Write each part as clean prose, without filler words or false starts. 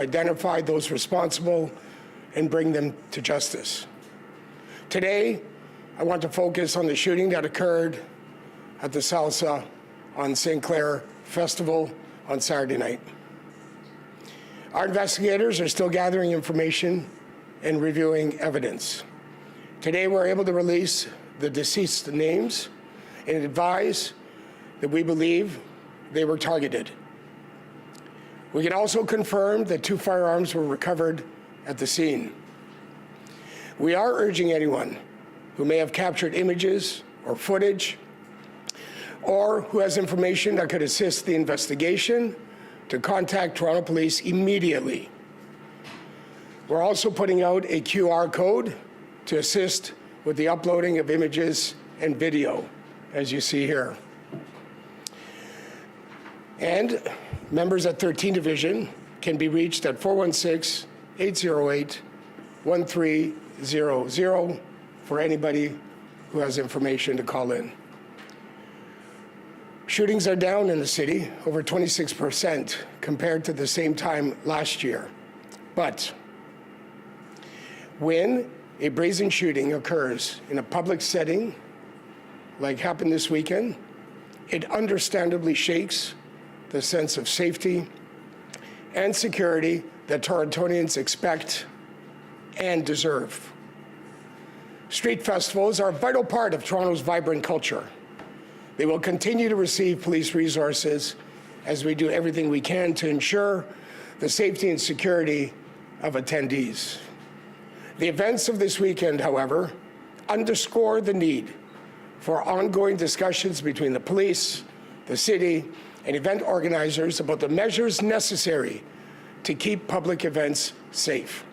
identify those responsible and bring them to justice. Today, I want to focus on the shooting that occurred at the Salsa on St. Clair Festival on Saturday night. Our investigators are still gathering information and reviewing evidence. Today, we're able to release the deceased names and advise that we believe they were targeted. We can also confirm that 2 firearms were recovered at the scene. We are urging anyone who may have captured images or footage or who has information that could assist the investigation to contact Toronto Police immediately. We're also putting out a QR code to assist with the uploading of images and video, as you see here. And members at 13 Division can be reached at 416-808-1300 for anybody who has information to call in. Shootings are down in the city, over 26% compared to the same time last year. But when a brazen shooting occurs in a public setting, like happened this weekend, it understandably shakes the sense of safety and security that Torontonians expect and deserve. Street festivals are a vital part of Toronto's vibrant culture. They will continue to receive police resources as we do everything we can to ensure the safety and security of attendees. The events of this weekend, however, underscore the need for ongoing discussions between the police, the city, and event organizers about the measures necessary to keep public events safe.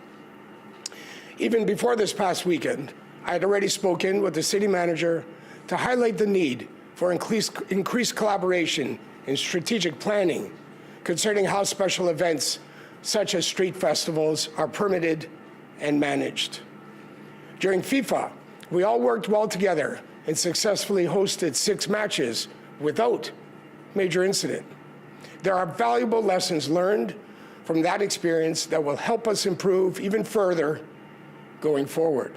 Even before this past weekend, I had already spoken with the city manager to highlight the need for increased collaboration and strategic planning concerning how special events such as street festivals are permitted and managed. During FIFA, we all worked well together and successfully hosted 6 matches without major incident. There are valuable lessons learned from that experience that will help us improve even further going forward.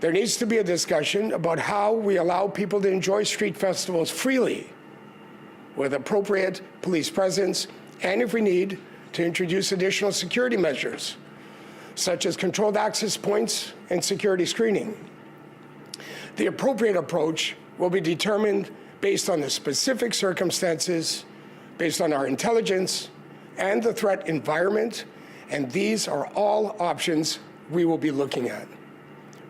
There needs to be a discussion about how we allow people to enjoy street festivals freely with appropriate police presence, and if we need, to introduce additional security measures, such as controlled access points and security screening. The appropriate approach will be determined based on the specific circumstances, based on our intelligence and the threat environment, and these are all options we will be looking at.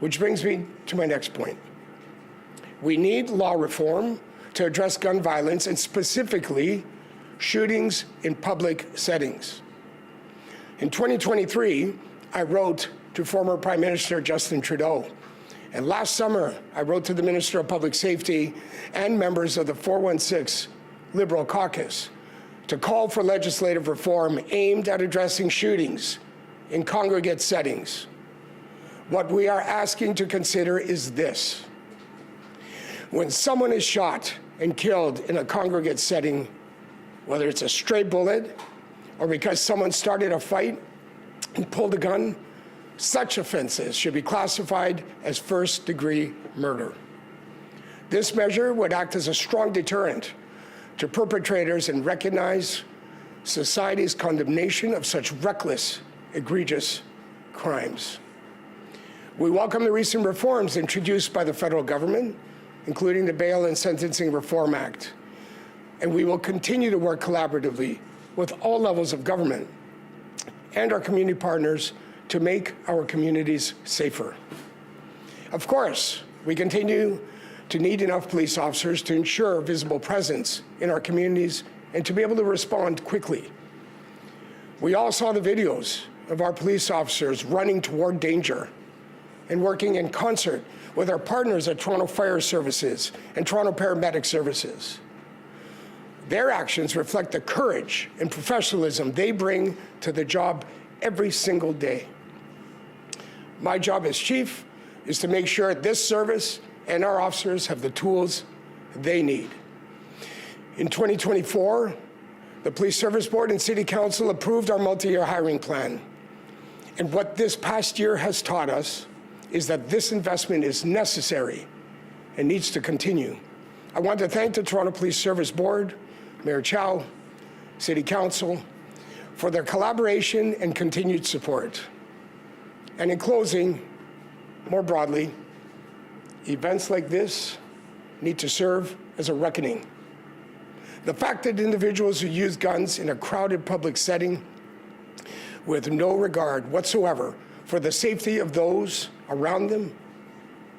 Which brings me to my next point. We need law reform to address gun violence and specifically shootings in public settings. In 2023, I wrote to former Prime Minister Justin Trudeau. And last summer, I wrote to the Minister of Public Safety and members of the 416 Liberal Caucus to call for legislative reform aimed at addressing shootings in congregate settings. What we are asking to consider is this. When someone is shot and killed in a congregate setting, whether it's a stray bullet or because someone started a fight and pulled a gun, such offenses should be classified as first-degree murder. This measure would act as a strong deterrent to perpetrators and recognize society's condemnation of such reckless, egregious crimes. We welcome the recent reforms introduced by the federal government, including the Bail and Sentencing Reform Act, and we will continue to work collaboratively with all levels of government and our community partners to make our communities safer. Of course, we continue to need enough police officers to ensure visible presence in our communities and to be able to respond quickly. We all saw the videos of our police officers running toward danger and working in concert with our partners at Toronto Fire Services and Toronto Paramedic Services. Their actions reflect the courage and professionalism they bring to the job every single day. My job as chief is to make sure this service and our officers have the tools they need. In 2024, The Police Service Board and City Council approved our multi-year hiring plan. And what this past year has taught us is that this investment is necessary and needs to continue. I want to thank the Toronto Police Service Board, Mayor Chow, City Council, for their collaboration and continued support. And in closing, more broadly, events like this need to serve as a reckoning. The fact that individuals who use guns in a crowded public setting with no regard whatsoever for the safety of those around them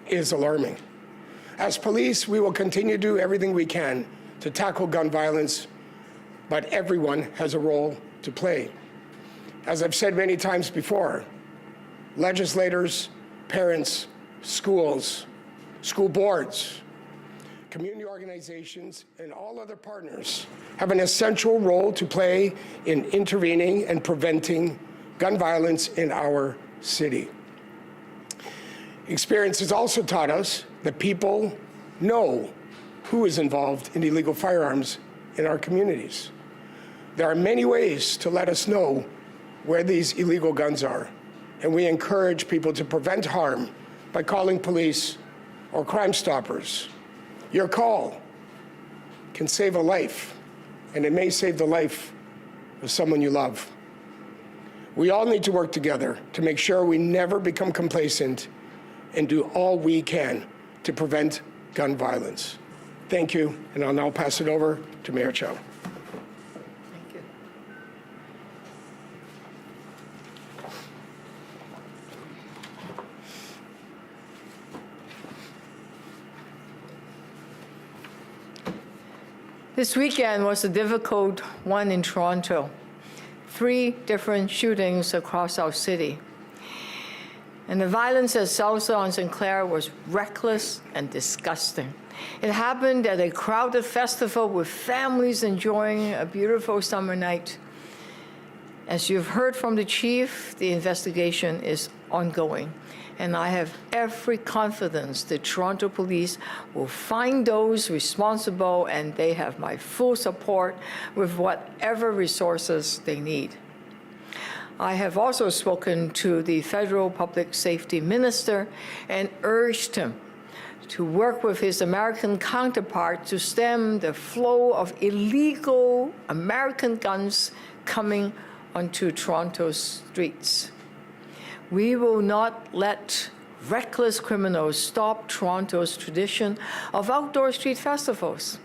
is alarming. As police, we will continue to do everything we can to tackle gun violence, but everyone has a role to play. As I've said many times before, legislators, parents, schools, school boards, community organizations, and all other partners have an essential role to play in intervening and preventing gun violence in our city. Experience has also taught us that people know who is involved in illegal firearms in our communities. There are many ways to let us know where these illegal guns are, and we encourage people to prevent harm by calling police or Crime Stoppers. Your call can save a life, and it may save the life of someone you love. We all need to work together to make sure we never become complacent and do all we can to prevent gun violence. Thank you, and I'll now pass it over to Mayor Chow. Thank you. This weekend was a difficult one in Toronto. 3 different shootings across our city. And the violence at Salsa on St. Clair was reckless and disgusting. It happened at a crowded festival with families enjoying a beautiful summer night. As you've heard from the chief, the investigation is ongoing. And I have every confidence the Toronto Police will find those responsible, and they have my full support with whatever resources they need. I have also spoken to the federal public safety minister and urged him to work with his American counterpart to stem the flow of illegal American guns coming onto Toronto's streets. We will not let reckless criminals stop Toronto's tradition of outdoor street festivals.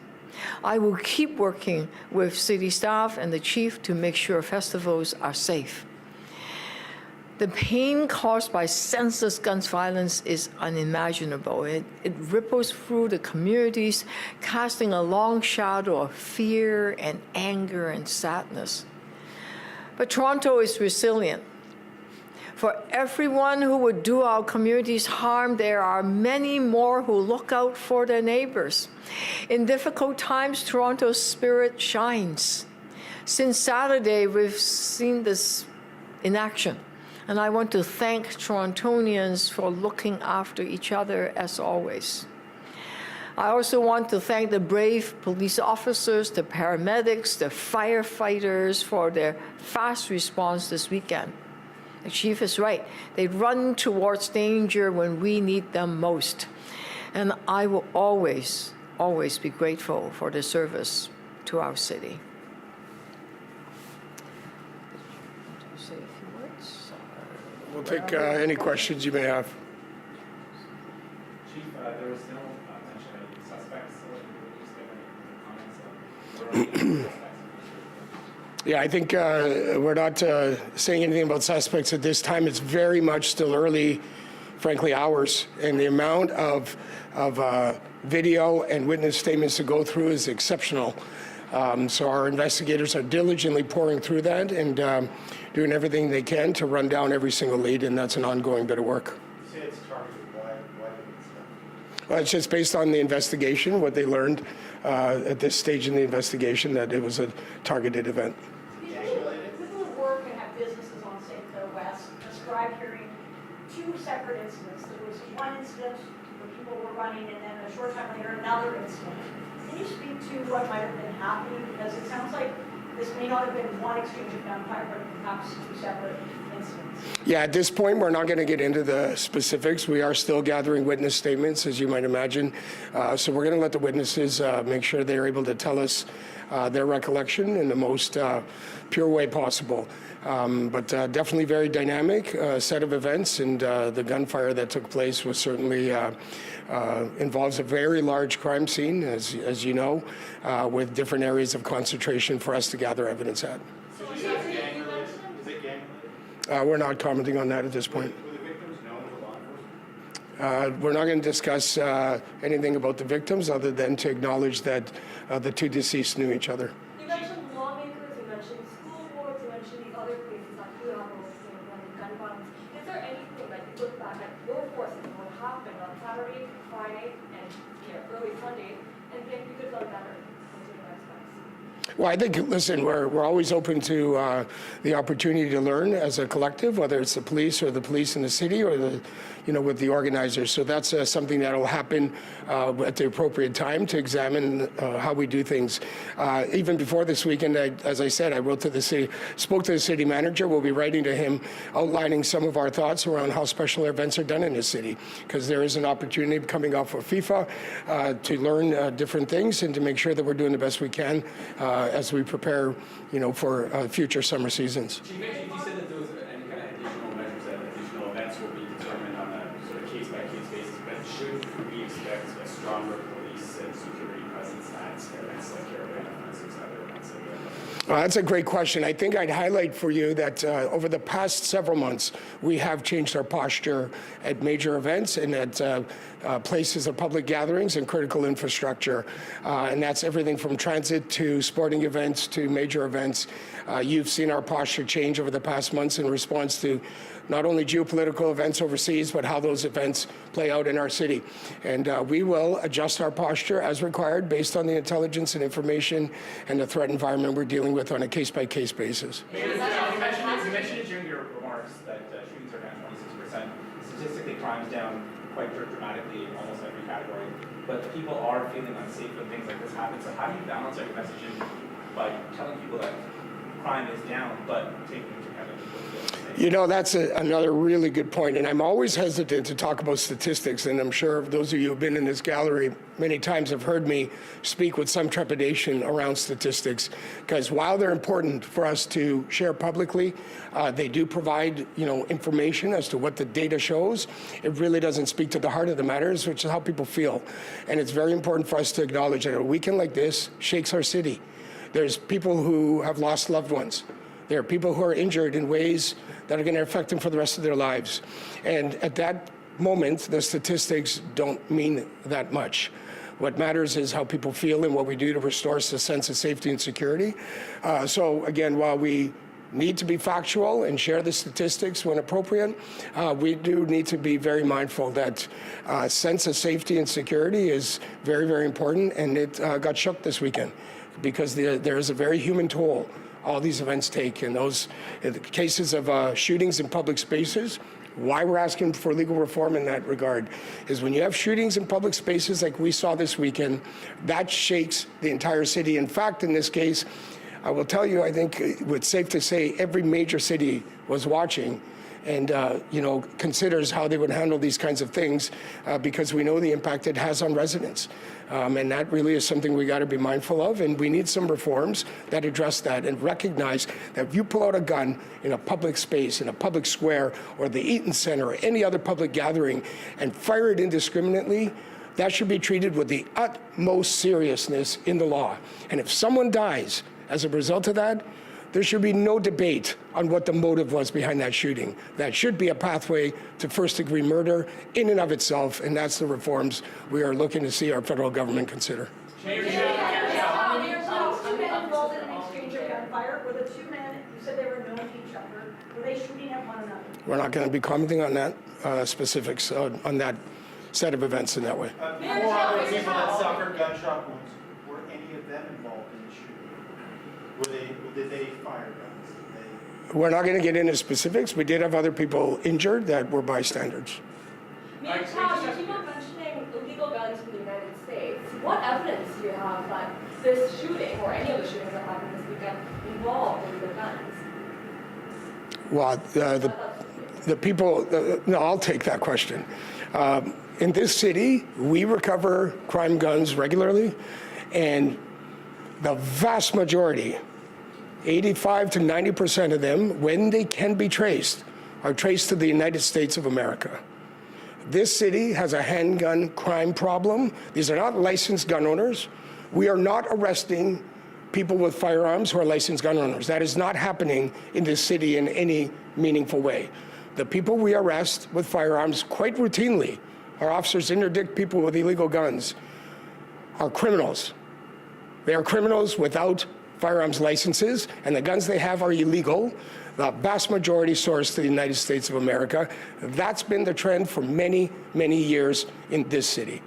I will keep working with city staff and the chief to make sure festivals are safe. The pain caused by senseless gun violence is unimaginable. It ripples through the communities, casting a long shadow of fear and anger and sadness. But Toronto is resilient. For everyone who would do our communities harm, there are many more who look out for their neighbors. In difficult times, Toronto's spirit shines. Since Saturday, we've seen this in action. And I want to thank Torontonians for looking after each other as always. I also want to thank the brave police officers, the paramedics, the firefighters for their fast response this weekend. The chief is right. They run towards danger when we need them most. And I will always, always be grateful for the service to our city. We'll take any questions you may have. Chief, there was no mention of any suspects, so just give any comments on Yeah, I think we're not saying anything about suspects at this time. It's very much still early, frankly, hours, and the amount of video and witness statements to go through is exceptional. So our investigators are diligently pouring through that and doing everything they can to run down every single lead, and that's an ongoing bit of work. You say it's targeted. Why did it stop? Well, it's just based on the investigation, what they learned at this stage in the investigation, that it was a targeted event. People who work and have businesses on St. Clair West described hearing 2 separate incidents. There was one incident where people were running, and then a short time later, another incident. Can you speak to what might have been happening? Because it sounds like this may not have been one exchange of gunfire, but perhaps two separate incidents? Yeah, at this point, we're not going to get into the specifics. We are still gathering witness statements, as you might imagine. So we're going to let the witnesses make sure they're able to tell us their recollection in the most pure way possible. But definitely very dynamic set of events, and the gunfire that took place was certainly involves a very large crime scene, as you know, with different areas of concentration for us to gather evidence at. So is it gang related? Is it gang related? We're not commenting on that at this point. Were the victims known to law enforcement? We're not going to discuss anything about the victims other than to acknowledge that the two deceased knew each other. You mentioned lawmakers, you mentioned school boards, you mentioned the other places that could have running gun violence. Is there anything that you look back at your forces and what happened on Saturday, Friday, and early Sunday, and think we could have done better in certain aspects? Well, I think, listen, we're always open to the opportunity to learn as a collective, whether it's the police or the police in the city or the, with the organizers. So that's something that will happen at the appropriate time to examine how we do things. Even before this weekend, as I said, I wrote to the city, spoke to the city manager. We'll be writing to him, outlining some of our thoughts around how special events are done in the city, because there is an opportunity coming off of FIFA to learn different things and to make sure that we're doing the best we can as we prepare, for future summer seasons. Chief, you said that there was any kind of additional measures, that additional events will be determined on a sort of case-by-case basis, but should we expect a stronger police and security presence at events like Carolina, for instance, other events like that? That's a great question. I think I'd highlight for you that over the past several months, we have changed our posture at major events and at places of public gatherings and critical infrastructure. And that's everything from transit to sporting events to major events. You've seen our posture change over the past months in response to not only geopolitical events overseas, but how those events play out in our city. And we will adjust our posture as required based on the intelligence and information and the threat environment we're dealing with on a case-by-case basis. You mentioned it during your remarks that shootings are down 26%. Statistically, crime's down quite dramatically in almost every category. But people are feeling unsafe when things like this happen. So how do you balance your messaging by telling people that crime is down, but taking into account that people feel unsafe? That's another really good point. And I'm always hesitant to talk about statistics. And I'm sure those of you who have been in this gallery many times have heard me speak with some trepidation around statistics. Because while they're important for us to share publicly, they do provide, information as to what the data shows. It really doesn't speak to the heart of the matters, which is how people feel. And it's very important for us to acknowledge that a weekend like this shakes our city. There's people who have lost loved ones. There are people who are injured in ways that are going to affect them for the rest of their lives. And at that moment, the statistics don't mean that much. What matters is how people feel and what we do to restore a sense of safety and security. So again, while we need to be factual and share the statistics when appropriate, we do need to be very mindful that sense of safety and security is very, very important. And it got shook this weekend because there is a very human toll all these events take. And those cases of shootings in public spaces, why we're asking for legal reform in that regard is when you have shootings in public spaces like we saw this weekend, that shakes the entire city. In fact, in this case, I will tell you, I think it's safe to say every major city was watching and considers how they would handle these kinds of things because we know the impact it has on residents. And that really is something we got to be mindful of, and we need some reforms that address that and recognize that if you pull out a gun in a public space, in a public square, or the Eaton Center, or any other public gathering, and fire it indiscriminately, that should be treated with the utmost seriousness in the law. And if someone dies as a result of that, there should be no debate on what the motive was behind that shooting. That should be a pathway to first-degree murder in and of itself, and that's the reforms we are looking to see our federal government consider. There's two men involved in an exchange of gunfire. Were the two men, you said they were known to each other, were they shooting at one another? We're not going to be commenting on that specifics on that set of events in that way. 4 other people that suffered gunshot wounds, were any of them involved in the shooting? Did they fire guns? We're not going to get into specifics. We did have other people injured that were bystanders. Chow, you keep on mentioning illegal guns in the United States. What evidence do you have that this shooting, or any of the shootings that happened this weekend, involved in the guns? Well, the people, no, I'll take that question. In this city, we recover crime guns regularly, and the vast majority, 85 to 90% of them, when they can be traced, are traced to the United States of America. This city has a handgun crime problem. These are not licensed gun owners. We are not arresting people with firearms who are licensed gun owners. That is not happening in this city in any meaningful way. The people we arrest with firearms quite routinely, our officers interdict people with illegal guns, are criminals. They are criminals without firearms licenses, and the guns they have are illegal. The vast majority sourced to the United States of America. That's been the trend for many, many years in this city.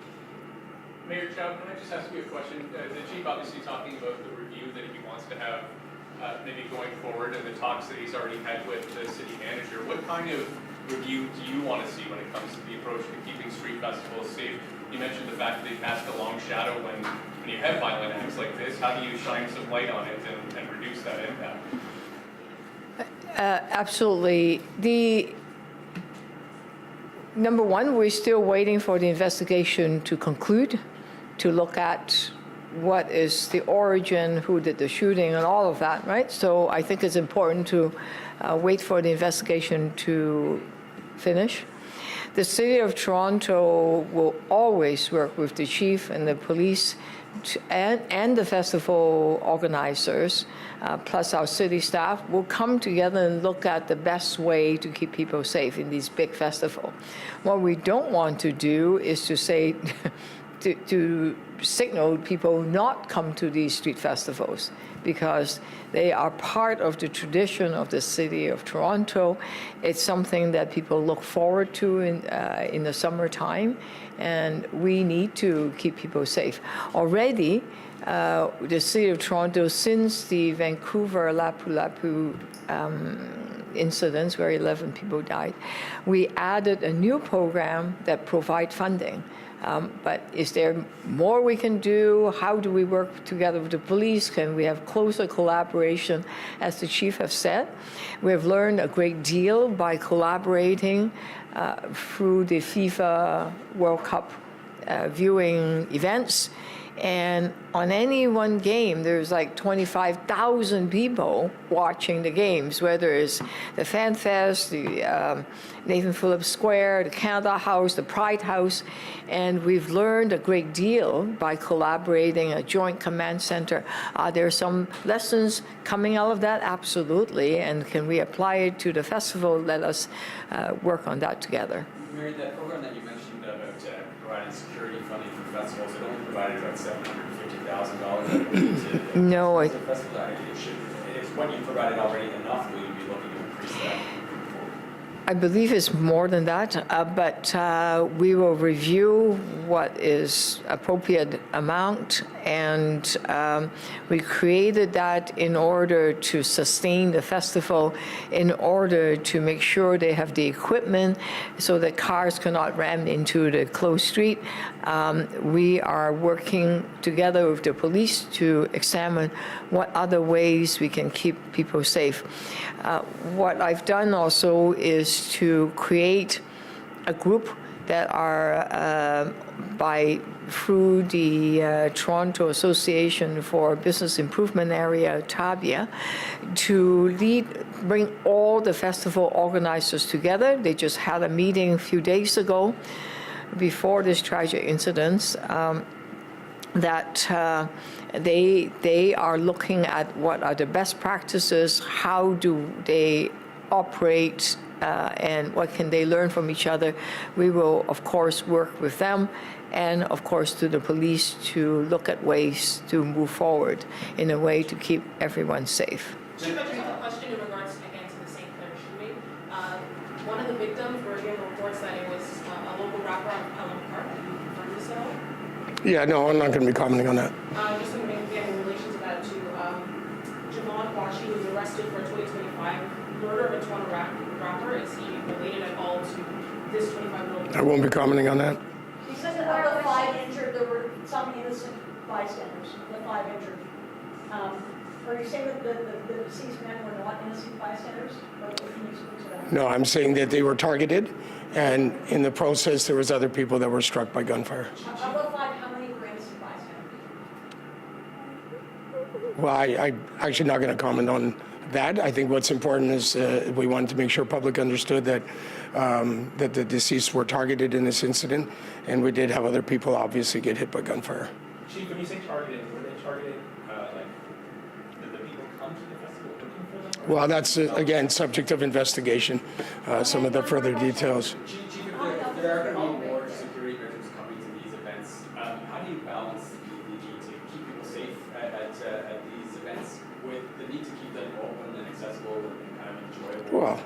Mayor Chow, can I just ask you a question? The chief obviously talking about the review that he wants to have maybe going forward and the talks that he's already had with the city manager. What kind of review do you want to see when it comes to the approach to keeping street festivals safe? You mentioned the fact that they cast a long shadow when you have violent acts like this. How do you shine some light on it and reduce that impact? Absolutely. Number one, we're still waiting for the investigation to conclude, to look at what is the origin, who did the shooting, and all of that, right? So I think it's important to wait for the investigation to finish. The City of Toronto will always work with the chief and the police and the festival organizers, plus our city staff, will come together and look at the best way to keep people safe in these big festivals. What we don't want to do is to say, to signal people not come to these street festivals, because they are part of the tradition of the City of Toronto. It's something that people look forward to in the summertime, and we need to keep people safe. Already, the City of Toronto, since the Vancouver Lapu-Lapu incidents where 11 people died, we added a new program that provides funding. But is there more we can do? How do we work together with the police? Can we have closer collaboration? As the chief has said, we have learned a great deal by collaborating through the FIFA World Cup viewing events. And on any one game, there's like 25,000 people watching the games, whether it's the Fan Fest, the Nathan Phillips Square, the Canada House, the Pride House. And we've learned a great deal by collaborating a joint command center. Are there some lessons coming out of that? Absolutely. And can we apply it to the festival? Let us work on that together. Mary, that program that you mentioned about providing security funding for festivals, it only provided about $750,000. No, Is what you provided already enough? Will you be looking to increase that? I believe it's more than that, but we will review what is appropriate amount, and we created that in order to sustain the festival, in order to make sure they have the equipment so that cars cannot ram into the closed street. We are working together with the police to examine what other ways we can keep people safe. What I've done also is to create a group that are through the Toronto Association for Business Improvement Area, TABIA, to bring all the festival organizers together. They just had a meeting a few days ago before this tragic incident, that they are looking at what are the best practices, how do they operate, and what can they learn from each other. We will, of course, work with them and, of course, to the police to look at ways to move forward in a way to keep everyone safe. Chief, I just have a question in regards, again, to the St. Clair shooting. One of the victims were given reports that it was a local rapper out of Pelham Park. Can you confirm this at all? Yeah, no, I'm not going to be commenting on that. Just in relation to that, too, Javon Washi was arrested for a 2025 murder of a Toronto rapper. Is he related at all to this 25-year-old? I won't be commenting on that. He said that of the 5 injured, there were some innocent bystanders, the 5 injured. Are you saying that the deceased men were not innocent bystanders? Or can you speak to that? No, I'm saying that they were targeted, and in the process, there was other people that were struck by gunfire. Of the 5, how many were innocent bystanders? Well, I'm actually not going to comment on that. I think what's important is we wanted to make sure public understood that that the deceased were targeted in this incident, and we did have other people obviously get hit by gunfire. Chief, when you say targeted, were they targeted, like, did the people come to the festival looking for them? Well, that's, again, subject of investigation, some of the further details. Chief, if there are going to be more security measures coming to these events, how do you balance the need to keep people safe at these events with the need to keep them open and accessible and kind of enjoyable? Well,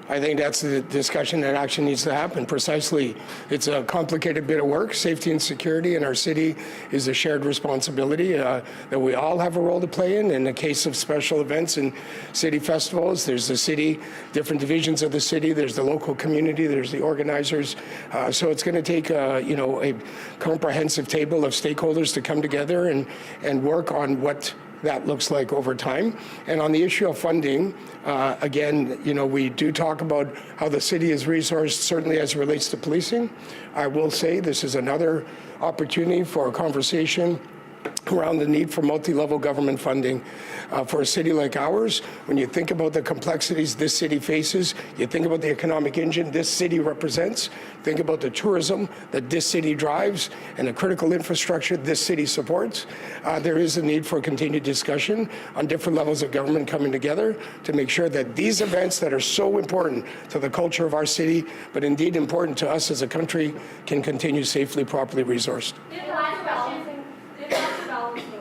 I think that's the discussion that actually needs to happen. Precisely, it's a complicated bit of work. Safety and security in our city is a shared responsibility that we all have a role to play in. In the case of special events and city festivals, there's the city, different divisions of the city, there's the local community, there's the organizers. So it's going to take a comprehensive table of stakeholders to come together and work on what that looks like over time. And on the issue of funding, again, we do talk about how the city is resourced, certainly as it relates to policing. I will say this is another opportunity for a conversation around the need for multi-level government funding for a city like ours. When you think about the complexities this city faces, you think about the economic engine this city represents, think about the tourism that this city drives and the critical infrastructure this city supports, there is a need for continued discussion on different levels of government coming together to make sure that these events that are so important to the culture of our city, but indeed important to us as a country, can continue safely, properly resourced. After balancing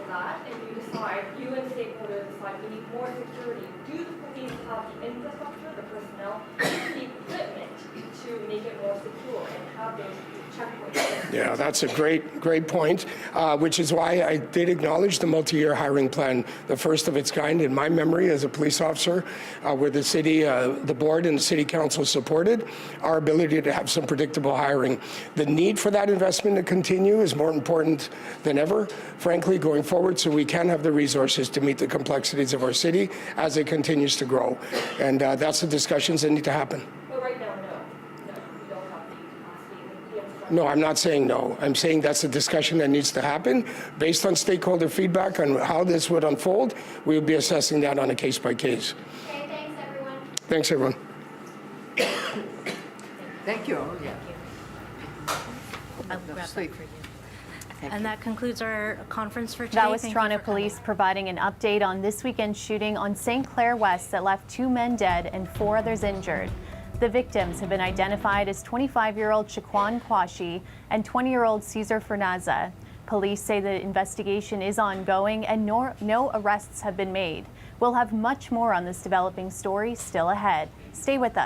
that, and you decide, you and stakeholders decide we need more security, do the police have the infrastructure, the personnel, the equipment to make it more secure and have those checkpoints? Yeah, that's a great point, which is why I did acknowledge the multi-year hiring plan, the first of its kind in my memory as a police officer, where the city, the board and the city council supported our ability to have some predictable hiring. The need for that investment to continue is more important than ever, frankly, going forward, so we can have the resources to meet the complexities of our city as it continues to grow. And that's the discussions that need to happen. But right now, no, you don't have the capacity, the infrastructure. No, I'm not saying no. I'm saying that's a discussion that needs to happen. Based on stakeholder feedback on how this would unfold, we'll be assessing that on a case by case. Okay, thanks everyone. Thanks, everyone. Thank you, Olivia. And that concludes our conference for today. That was Thank you Toronto for coming. Police providing an update on this weekend's shooting on St. Clair West that left 2 men dead and 4 others injured. The victims have been identified as 25-year-old Shaquan Kwashi and 20-year-old Cesar Fernaza. Police say the investigation is ongoing and no arrests have been made. We'll have much more on this developing story still ahead. Stay with us.